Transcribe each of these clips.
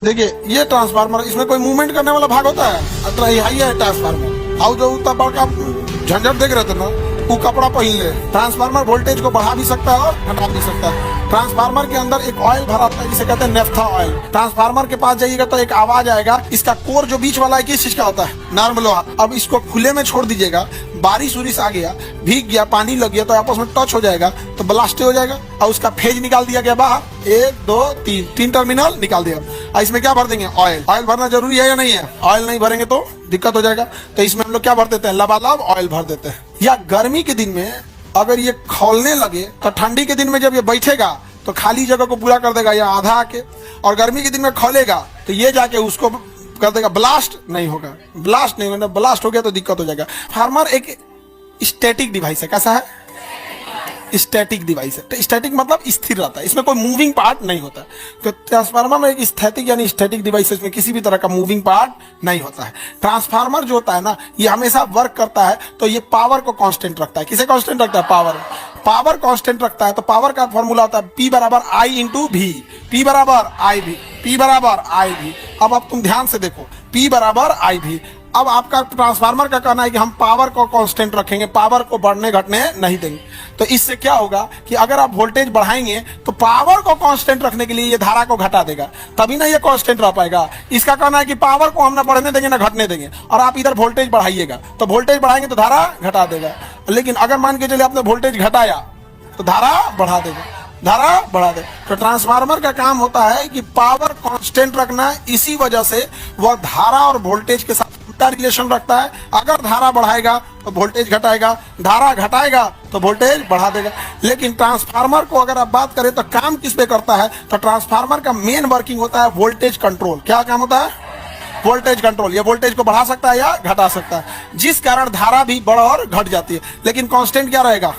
देखिए ये ट्रांसफार्मर, इसमें कोई मूवमेंट करने वाला भाग होता है? अतरा यही है ट्रांसफार्मर। और जो उतना बड़का झंझट देख रहे थे ना, वो कपड़ा पहन ले। ट्रांसफार्मर वोल्टेज को बढ़ा भी सकता है और घटा भी सकता है। ट्रांसफार्मर के अंदर एक ऑयल भरा होता है जिसे कहते हैं नेफ्था ऑयल। ट्रांसफार्मर के पास जाइएगा तो एक आवाज आएगा। इसका कोर जो बीच वाला है किस चीज का होता है? नर्म लोहा। अब इसको खुले में छोड़ दीजिएगा, बारिश उरिश आ गया, भीग गया, पानी लग गया तो आपस में टच हो जाएगा तो ब्लास्ट हो जाएगा और उसका फेज निकाल दिया गया बाहर। 1 2 3 टर्मिनल निकाल दिया। और इसमें क्या भर देंगे? ऑयल। ऑयल भरना जरूरी है या नहीं है? ऑयल नहीं भरेंगे तो दिक्कत हो जाएगा। तो इसमें हम लोग क्या भर देते हैं? लबालब ऑयल भर देते हैं। या गर्मी के दिन में अगर ये खौलने लगे तो ठंडी के दिन में जब ये बैठेगा तो खाली जगह को पूरा कर देगा या आधा आके, और गर्मी के दिन में खोलेगा तो ये जाके उसको कर देगा। ब्लास्ट नहीं होगा, ब्लास्ट नहीं होगा। ब्लास्ट हो गया तो दिक्कत हो जाएगा। फार्मर एक स्टैटिक डिवाइस है। कैसा है? स्टैटिक डिवाइस है। स्टैटिक मतलब स्थिर रहता है, इसमें कोई मूविंग पार्ट नहीं होता। तो ट्रांसफार्मर में एक स्थैतिक यानी स्टैटिक डिवाइस है, इसमें किसी भी तरह का मूविंग पार्ट नहीं होता है। ट्रांसफार्मर जो होता है ना, ये हमेशा वर्क करता है तो ये पावर को कांस्टेंट रखता है। किसे कांस्टेंट रखता है? पावर। पावर कांस्टेंट रखता है तो पावर का फॉर्मूला होता है P बराबर I इंटू भी। P बराबर I भी, P बराबर I भी। अब तुम ध्यान से देखो, P बराबर I भी। अब आपका ट्रांसफार्मर का कहना है कि हम पावर को कांस्टेंट रखेंगे, पावर को बढ़ने घटने नहीं देंगे। तो इससे क्या होगा कि अगर आप वोल्टेज बढ़ाएंगे तो पावर को कांस्टेंट रखने के लिए ये धारा को घटा देगा, तभी ना ये कांस्टेंट रह पाएगा। इसका कहना है कि पावर को हम ना बढ़ने देंगे ना घटने देंगे, और आप इधर वोल्टेज बढ़ाइएगा तो वोल्टेज बढ़ाएंगे तो धारा घटा देगा। लेकिन अगर मान के चलिए आपने वोल्टेज घटाया तो धारा बढ़ा देगा, धारा बढ़ा दे। तो ट्रांसफार्मर का काम होता है कि पावर कांस्टेंट रखना। इसी वजह से वह धारा और वोल्टेज के साथ उल्टा रिलेशन रखता है। अगर धारा बढ़ाएगा तो वोल्टेज घटाएगा, धारा घटाएगा तो वोल्टेज बढ़ा देगा। लेकिन ट्रांसफार्मर को अगर आप बात करें तो काम किस पे करता है? तो ट्रांसफार्मर का मेन वर्किंग होता है वोल्टेज कंट्रोल। क्या काम होता है? Voltage control. ये वोल्टेज को बढ़ा सकता है या घटा सकता है, जिस कारण धारा भी बढ़ और घट जाती है। लेकिन कांस्टेंट क्या रहेगा?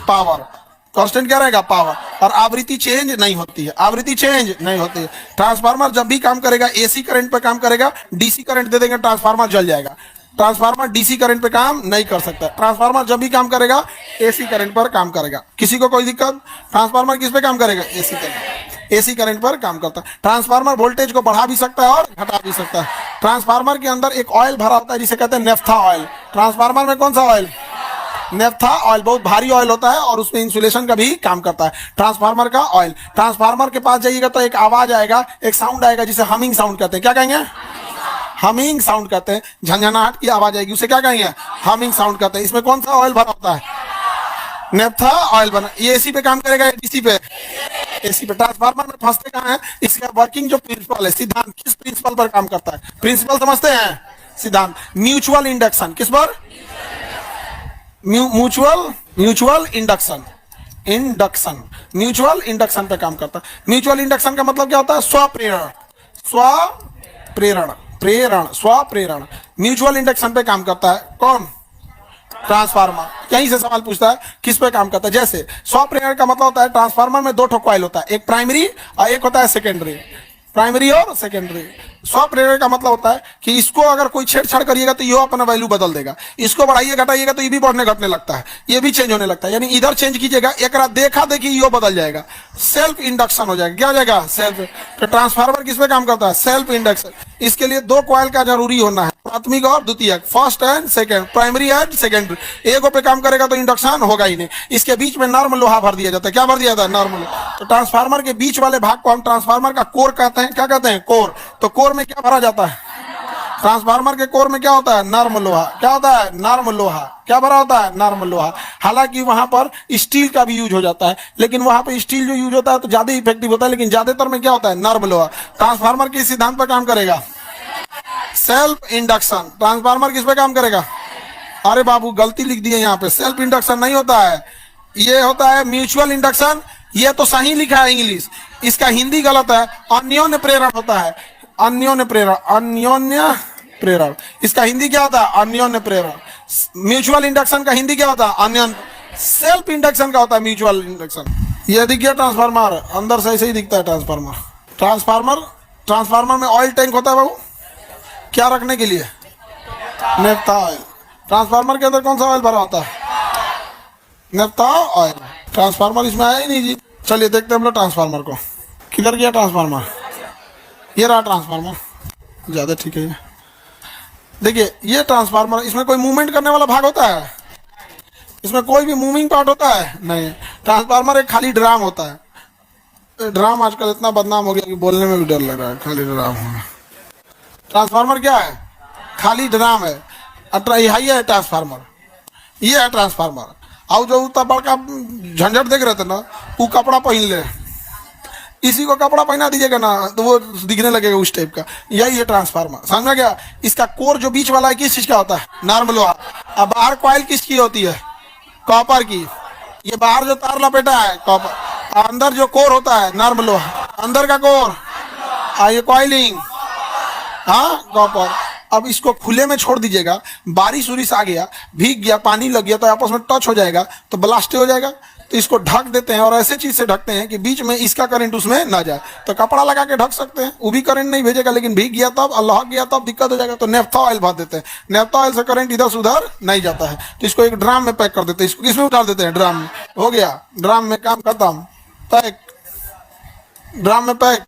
पावर। कांस्टेंट क्या रहेगा? पावर। और आवृत्ति चेंज नहीं होती है, आवृत्ति चेंज नहीं होती है। ट्रांसफार्मर जब भी काम करेगा एसी करंट पे काम करेगा। डीसी करंट दे देंगे ट्रांसफार्मर जल जाएगा। ट्रांसफार्मर डीसी करंट पे काम नहीं कर सकता। ट्रांसफार्मर जब भी काम करेगा एसी करंट पर काम करेगा। किसी को कोई दिक्कत? ट्रांसफार्मर किस पे काम करेगा? AC current. एसी करंट पर काम करता है। ट्रांसफार्मर वोल्टेज को बढ़ा भी सकता है और घटा भी सकता है। ट्रांसफार्मर के अंदर एक ऑयल भरा होता है जिसे कहते हैं नेफ्था ऑयल। ट्रांसफार्मर में कौन सा ऑयल? Naphtha oil. बहुत भारी ऑयल होता है और उसमें इंसुलेशन का भी काम करता है। ट्रांसफार्मर का ऑयल। ट्रांसफार्मर के पास जाइएगा तो एक आवाज आएगा, एक साउंड आएगा जिसे हमिंग साउंड कहते हैं। क्या कहेंगे? हमिंग साउंड कहते हैं। झंझनाहट की आवाज आएगी, उसे क्या कहेंगे? हमिंग साउंड कहते हैं। इसमें कौन सा ऑयल भरा होता है? नेफ्था ऑयल बना। ये एसी पे काम करेगा या डीसी पे? एसी पे। ट्रांसफार्मर में फंसते कहाँ है? इसका वर्किंग जो प्रिंसिपल है, सिद्धांत, किस प्रिंसिपल पर काम करता है? प्रिंसिपल समझते हैं? सिद्धांत। Mutual induction. किस पर? Mutual induction. Induction, mutual induction पे काम करता है। म्यूचुअल इंडक्शन का मतलब क्या होता है? स्वप्रेरण। स्वप्रेरण, प्रेरण, स्वप्रेरण। म्यूचुअल इंडक्शन पे काम करता है कौन? ट्रांसफार्मर। यहीं से सवाल पूछता है किस पे काम करता है। जैसे स्वप्रेरण का मतलब होता है ट्रांसफार्मर में दो ठो कॉइल होता है, एक प्राइमरी और एक होता है सेकेंडरी। प्राइमरी और सेकेंडरी। स्वप्रेरण का मतलब होता है कि इसको अगर कोई छेड़छाड़ करिएगा तो ये अपना वैल्यू बदल देगा। इसको बढ़ाइए घटाइएगा तो ये भी बढ़ने घटने लगता है, ये भी चेंज होने लगता है। यानी इधर चेंज कीजिएगा, एक देखा देखी ये बदल जाएगा, सेल्फ इंडक्शन हो जाएगा। क्या हो जाएगा? सेल्फ। तो ट्रांसफार्मर किस पे काम करता है? Self induction. इसके लिए दो कॉइल का जरूरी होना है, प्राथमिक और द्वितीयक, first and second, primary and secondary. एगो पे काम करेगा तो इंडक्शन होगा ही नहीं। इसके बीच में नर्म लोहा भर दिया जाता है। क्या भर दिया जाता है? नर्म लोहा। तो ट्रांसफार्मर के बीच वाले भाग को हम ट्रांसफार्मर का कोर कहते हैं। क्या कहते हैं? कोर। तो कोर में क्या भरा जाता है? ट्रांसफार्मर के कोर में क्या होता है? नर्म लोहा। क्या होता है? नर्म लोहा। क्या भरा होता है? नर्म लोहा। हालांकि वहां पर स्टील का भी यूज हो जाता है, लेकिन वहां पर स्टील जो यूज होता है तो ज्यादा इफेक्टिव होता है, लेकिन ज्यादातर में क्या होता है? नर्म लोहा। ट्रांसफार्मर किस सिद्धांत पर काम करेगा? Self induction. ट्रांसफार्मर किस पे काम करेगा? अरे बाबू गलती लिख दी है यहाँ पे, सेल्फ इंडक्शन नहीं होता है, ये होता है म्यूचुअल इंडक्शन। ये तो सही लिखा है इंग्लिश, इसका हिंदी गलत है। अन्योन्य प्रेरण होता है, अन्योन्य प्रेरण, अन्योन्य प्रेरण। इसका हिंदी क्या होता है? अन्योन्य प्रेरण। म्यूचुअल इंडक्शन का हिंदी क्या होता है? अन्योन्य। सेल्फ इंडक्शन का होता है म्यूचुअल इंडक्शन। ये दिखिए ट्रांसफार्मर, अंदर से ऐसे ही दिखता है ट्रांसफार्मर। ट्रांसफार्मर में ऑयल टैंक होता है बाबू, क्या रखने के लिए? Naphtha oil. ट्रांसफार्मर के अंदर कौन सा ऑयल भरा होता है? Naphtha oil. ट्रांसफार्मर इसमें आया ही नहीं जी। चलिए देखते हैं हम लोग ट्रांसफार्मर को। किधर गया ट्रांसफार्मर? ये रहा ट्रांसफार्मर, ज़्यादा ठीक है ये। देखिए ये ट्रांसफार्मर, इसमें कोई मूवमेंट करने वाला भाग होता है? इसमें कोई भी मूविंग पार्ट होता है? नहीं। ट्रांसफार्मर एक खाली ड्राम होता है। ड्राम आजकल इतना बदनाम हो गया कि बोलने में भी डर लग रहा है, खाली ड्राम है। ट्रांसफार्मर क्या है? खाली ड्राम है। यही है ट्रांसफार्मर, ये है ट्रांसफार्मर। और जो उतना बड़का झंझट देख रहे थे ना, वो कपड़ा पहन ले, इसी को कपड़ा पहना दीजिएगा ना तो वो दिखने लगेगा उस टाइप का। यही है ट्रांसफार्मर, समझ में गया? इसका कोर जो बीच वाला है किस चीज का होता है? नॉर्मल लोहा। अब बाहर कॉइल किसकी होती है? कॉपर की। ये बाहर जो तार लपेटा है कॉपर, अंदर जो कोर होता है नॉर्मल लोहा, अंदर का कोर ये कॉइलिंग, हाँ कॉपर। अब इसको खुले में छोड़ दीजिएगा, बारिश उरिश आ गया, भीग गया, पानी लग गया तो आपस में टच हो जाएगा तो ब्लास्ट हो जाएगा। तो इसको ढक देते हैं और ऐसे चीज से ढकते हैं कि बीच में इसका करंट उसमें ना जाए। तो कपड़ा लगा के ढक सकते हैं, वो भी करंट नहीं भेजेगा, लेकिन भीग गया तब, अल्लाह गया तब दिक्कत हो जाएगा। तो नेफ्था ऑयल भर देते हैं, नेफ्था ऑयल से करंट इधर से उधर नहीं जाता है। तो इसको एक ड्राम में पैक कर देते हैं, इसको किसमें उतार देते हैं? ड्राम में। हो गया, ड्राम में काम खत्म, पैक, ड्राम में पैक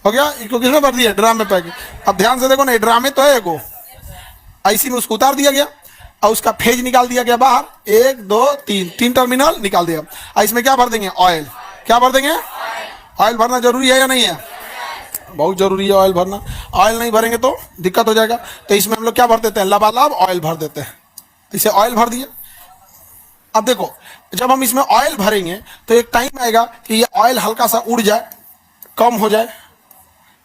हो गया। इसको किसमें भर दिया? ड्राम में पैक। अब ध्यान से देखो ना, ड्राम में तो है एगो, ऐसी में उसको उतार दिया गया और उसका फेज निकाल दिया गया बाहर, 1 2 3, 3 टर्मिनल निकाल दिया। और इसमें क्या भर देंगे? ऑयल। क्या भर देंगे? ऑयल भरना जरूरी है या नहीं है? बहुत जरूरी है ऑयल भरना। ऑयल नहीं भरेंगे तो दिक्कत हो जाएगा। तो इसमें हम लोग क्या भर देते हैं? लबालब ऑयल भर देते हैं। इसे ऑयल भर दिया। अब देखो, जब हम इसमें ऑयल भरेंगे तो एक टाइम आएगा कि ये ऑयल हल्का सा उड़ जाए, कम हो जाए,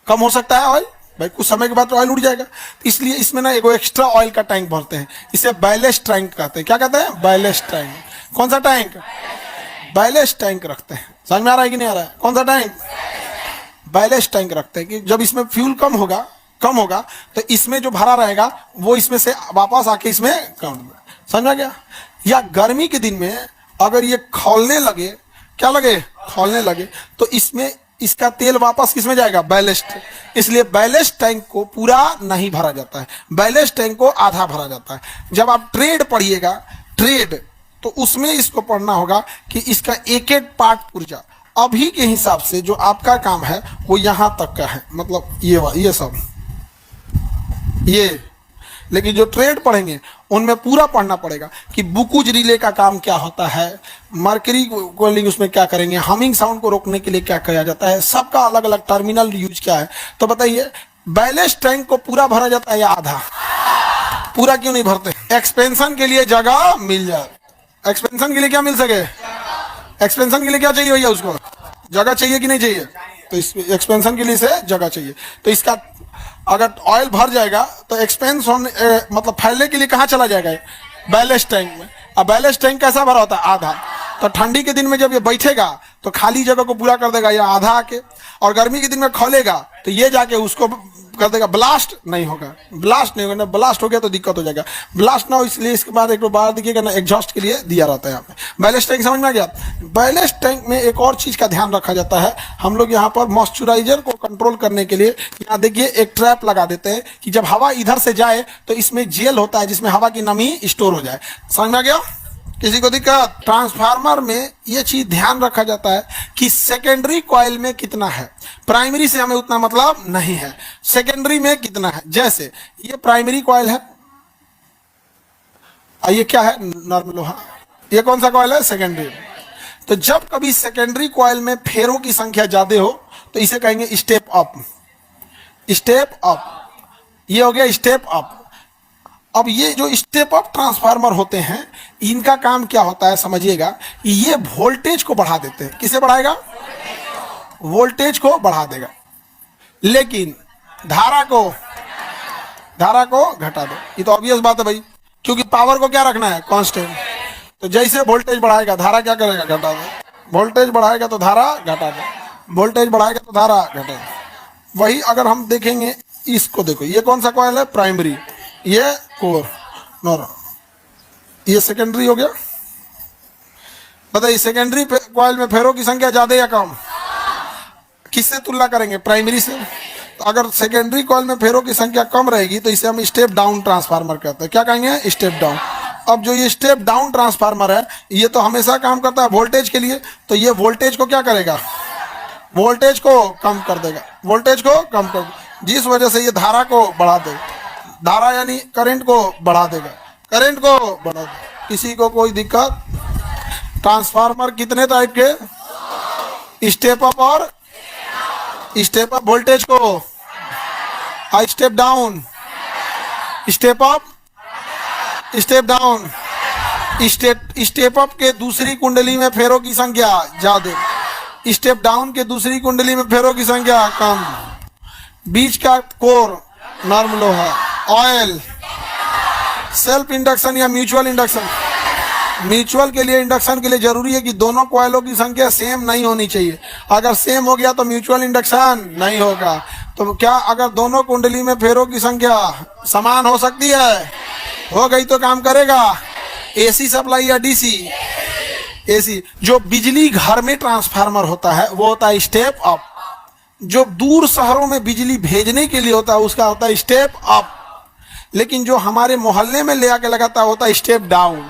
कम हो सकता है ऑयल भाई, कुछ समय के बाद तो ऑयल उड़ जाएगा। इसलिए इसमें ना एक एक्स्ट्रा ऑयल का टैंक भरते हैं, इसे बैलेस्ट टैंक कहते हैं। क्या कहते हैं? Ballast tank. कौन सा टैंक? बैलेस्ट टैंक रखते हैं। समझ में आ रहा है कि नहीं आ रहा है? कौन सा टैंक? बैलेस्ट टैंक रखते हैं कि जब इसमें फ्यूल कम होगा तो इसमें जो भरा रहेगा वो इसमें से वापस आके इसमें कम। समझ में आ गया? या गर्मी के दिन में अगर ये खौलने लगे, क्या लगे? खौलने लगे, तो इसमें इसका तेल वापस किसमें जाएगा? बैलेस्ट। इसलिए बैलेस्ट टैंक को पूरा नहीं भरा जाता है, बैलेस्ट टैंक को आधा भरा जाता है। जब आप ट्रेड पढ़िएगा, ट्रेड, तो उसमें इसको पढ़ना होगा कि इसका एक एक पार्ट पुर्जा अभी के हिसाब से जो आपका काम है वो यहां तक का है, मतलब ये सब ये। लेकिन जो ट्रेड पढ़ेंगे उनमें पूरा पढ़ना पड़ेगा कि बुकुज रिले का काम क्या होता है, मर्करी कोलिंग उसमें क्या करेंगे, हमिंग साउंड को रोकने के लिए क्या किया जाता है, सबका अलग अलग टर्मिनल यूज क्या है। तो बताइए, बैलेस्ट टैंक को पूरा भरा जाता है या आधा? पूरा क्यों नहीं भरते? एक्सपेंशन के लिए जगह मिल जाए। एक्सपेंशन के लिए क्या मिल सके? एक्सपेंशन के लिए क्या चाहिए भैया? उसको जगह चाहिए कि नहीं चाहिए? तो इस एक्सपेंशन के लिए से जगह चाहिए। तो इसका अगर ऑयल भर जाएगा तो एक्सपेंस होने मतलब फैलने के लिए कहाँ चला जाएगा? बैलेस्ट टैंक में। अब बैलेस्ट टैंक कैसा भरा होता है? आधा। तो ठंडी के दिन में जब ये बैठेगा तो खाली जगह को पूरा कर देगा या आधा आके, और गर्मी के दिन में खोलेगा तो ये जाके उसको कर देगा। ब्लास्ट नहीं होगा, ब्लास्ट नहीं होगा ना, ब्लास्ट हो गया तो दिक्कत हो जाएगा। ब्लास्ट ना हो इसलिए इसके बाद एक बार देखिएगा ना, एग्जॉस्ट के लिए दिया रहता है यहाँ पे बैलेस्ट टैंक। समझ में आ गया? बैलेस्ट टैंक में एक और चीज का ध्यान रखा जाता है, हम लोग यहाँ पर मॉइस्चराइजर को कंट्रोल करने के लिए यहाँ देखिए एक ट्रैप लगा देते हैं कि जब हवा इधर से जाए तो इसमें जेल होता है जिसमें हवा की नमी स्टोर हो जाए। समझ में आ गया? किसी को दिक्कत? ट्रांसफार्मर में ये चीज ध्यान रखा जाता है कि सेकेंडरी कॉइल में कितना है, प्राइमरी से हमें उतना मतलब नहीं है, सेकेंडरी में कितना है। जैसे ये प्राइमरी कॉइल है, ये क्या है? नॉर्मल लोहा। ये कौन सा कॉइल है? सेकेंडरी। तो जब कभी सेकेंडरी कॉइल में फेरों की संख्या ज्यादा हो तो इसे कहेंगे स्टेप अप। स्टेप अप, ये हो गया स्टेप अप। अब ये जो स्टेप अप ट्रांसफार्मर होते हैं, इनका काम क्या होता है समझिएगा, ये वोल्टेज को बढ़ा देते हैं। किसे बढ़ाएगा? वोल्टेज को बढ़ा देगा, लेकिन धारा को घटा दो। ये तो ऑब्वियस बात है भाई, क्योंकि पावर को क्या रखना है? कांस्टेंट। तो जैसे वोल्टेज बढ़ाएगा धारा क्या करेगा? घटा दो। वोल्टेज बढ़ाएगा तो धारा घटा दो, वोल्टेज बढ़ाएगा तो धारा घटा दो। वही अगर हम देखेंगे इसको, देखो ये कौन सा कॉइल है? प्राइमरी। ये कोर नॉर्मल, ये सेकेंडरी हो गया। बताइए सेकेंडरी कॉइल में फेरों की संख्या ज्यादा या कम? किससे तुलना करेंगे? प्राइमरी से। तो अगर सेकेंडरी कॉइल में फेरों की संख्या कम रहेगी तो इसे हम स्टेप डाउन ट्रांसफार्मर कहते हैं। क्या कहेंगे? Step down. अब जो ये स्टेप डाउन ट्रांसफार्मर है ये तो हमेशा काम करता है वोल्टेज के लिए, तो ये वोल्टेज को क्या करेगा? वोल्टेज को कम कर देगा, वोल्टेज को कम कर, जिस वजह से ये धारा को बढ़ा देगा, धारा यानी करंट को बढ़ा देगा, करंट को बढ़ा देगा। किसी को कोई दिक्कत? ट्रांसफार्मर कितने टाइप के? स्टेप अप और स्टेप अप वोल्टेज को, step down, step up, step down. Step up के दूसरी कुंडली में फेरों की संख्या ज्यादा, स्टेप डाउन के दूसरी कुंडली में फेरों की संख्या कम। बीच का कोर नर्म लोहा, ऑयल, सेल्फ इंडक्शन या म्यूचुअल इंडक्शन। म्यूचुअल के लिए, इंडक्शन के लिए जरूरी है कि दोनों कॉइलों की संख्या सेम नहीं होनी चाहिए। अगर सेम हो गया तो म्यूचुअल इंडक्शन नहीं होगा। तो क्या अगर दोनों कुंडली में फेरों की संख्या समान हो सकती है? हो गई तो काम करेगा। एसी सप्लाई या डीसी? एसी। जो बिजली घर में ट्रांसफार्मर होता है वो होता है स्टेप अप। जो दूर शहरों में बिजली भेजने के लिए होता है उसका होता है स्टेप अप। लेकिन जो हमारे मोहल्ले में ले आके लगाता है होता है स्टेप डाउन।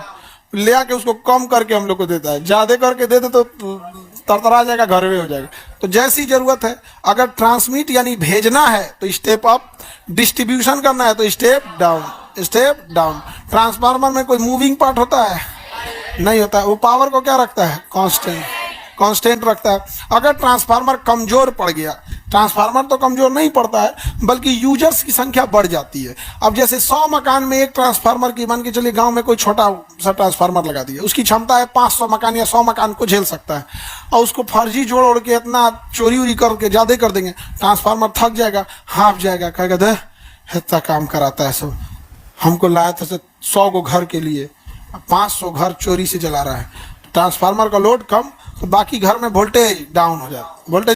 ले आके उसको कम करके हम लोग को देता है, ज्यादा करके देते तो तरतरा जाएगा, घर में हो जाएगा। तो जैसी जरूरत है, अगर ट्रांसमिट यानी भेजना है तो स्टेप अप, डिस्ट्रीब्यूशन करना है तो step down, step down. Transformer में कोई मूविंग पार्ट होता है? नहीं होता है। वो पावर को क्या रखता है? कांस्टेंट, कांस्टेंट रखता है। अगर ट्रांसफार्मर कमजोर पड़ गया, ट्रांसफार्मर तो कमजोर नहीं पड़ता है बल्कि यूजर्स की संख्या बढ़ जाती है। अब जैसे 100 मकान में एक ट्रांसफार्मर की, मान के चलिए गांव में कोई छोटा सा ट्रांसफार्मर लगा दिया, उसकी क्षमता है 500 मकान या 100 मकान को झेल सकता है, और उसको फर्जी जोड़ ओढ़ के इतना चोरी उरी करके ज्यादा कर देंगे, ट्रांसफार्मर थक जाएगा, हाँफ जाएगा, कहेगा दे इतना काम कराता है सब, हमको लाया था 100 को घर के लिए, 500 घर चोरी से जला रहा है। ट्रांसफार्मर का लोड कम तो बाकी घर में वोल्टेज डाउन हो जाए, वोल्टेज